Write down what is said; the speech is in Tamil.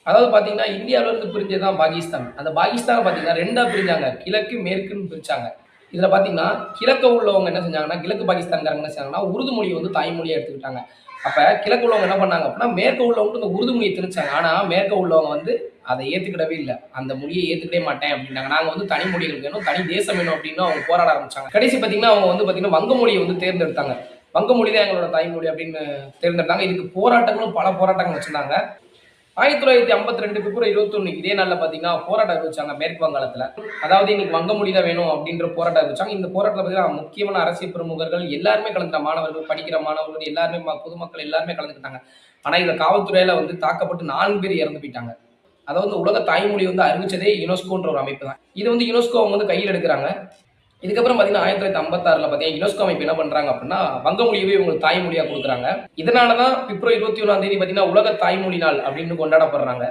அதாவது பார்த்தீங்கன்னா, இந்தியாவுல இருந்து பிரிஞ்சது தான் பாகிஸ்தான். அந்த பாகிஸ்தான பார்த்தீங்கன்னா 2ஆ பிரிஞ்சாங்க. கிழக்கு, மேற்குன்னு பிரிச்சாங்க. இதில பார்த்தீங்கன்னா, கிழக்க உள்ளவங்க என்ன செஞ்சாங்கன்னா, கிழக்கு பாகிஸ்தான்காரங்க என்ன செஞ்சாங்கன்னா, உருது மொழிய வந்து தாய்மொழியா எடுத்துக்கிட்டாங்க. அப்ப கிழக்கு உள்ளவங்க என்ன பண்ணாங்க அப்படின்னா, மேற்கு உள்ளவங்க இந்த உருது மொழிய திணிச்சாங்க. ஆனா, மேற்க உள்ளவங்க வந்து அத ஏத்துக்கிடவே இல்ல. அந்த மொழிய ஏத்துக்கவே மாட்டேன் அப்படின்னாங்க. நாங்க வந்து தனி மொழிகள் வேணும், தனி தேசம் வேணும் அப்படின்னு அவங்க போராட ஆரம்பிச்சாங்க. கடைசி பார்த்தீங்கன்னா, அவங்க வந்து பார்த்தீங்கன்னா, வங்க மொழிய வந்து தேர்ந்தெடுத்தாங்க. வங்க மொழி தான் எங்களோட தாய்மொழி அப்படின்னு தேர்ந்தெடுத்தாங்க. இதுக்கு போராட்டங்களும் பல போராட்டங்கள் வச்சிருந்தாங்க. 1952 பிப்ரவரி 21 இதே நாள்ல பார்த்தீங்கன்னா, போராட்டம் அறிவிச்சாங்க மேற்கு வங்காளத்துல. அதாவது எங்களுக்கு வங்க மொழி தான் வேணும் அப்படின்ற போராட்டம் அறிவிச்சாங்க. இந்த போராட்டத்துல பார்த்தீங்கன்னா, முக்கியமான அரசியல் பிரமுகர்கள் எல்லாருமே கலந்துட்டாங்க. மாணவர்கள், படிக்கிற மாணவர்கள் எல்லாருமே பொதுமக்கள் எல்லாருமே கலந்துக்கிட்டாங்க. ஆனா, இதுல காவல்துறையால வந்து தாக்கப்பட்டு 4 பேர் இறந்து போயிட்டாங்க. அதாவது உலக தாய்மொழி வந்து அறிவிச்சதே யுனெஸ்கோன்ற ஒரு அமைப்பு தான். இது வந்து யுனெஸ்கோ அவங்க வந்து கையில் எடுக்குறாங்க. இதுக்கப்புறம் பார்த்தீங்கன்னா, 1956ல பார்த்தீங்கன்னா, யுனெஸ்கோ அமைப்பு என்ன பண்றாங்க அப்படின்னா, வங்க மொழியவே உங்களுக்கு தாய்மொழியா குடுக்குறாங்க. இதனால தான் பிப்ரவரி 21ஆம் தேதி பார்த்தீங்கன்னா, உலக தாய்மொழி நாள் அப்படின்னு கொண்டாடப்படுறாங்க.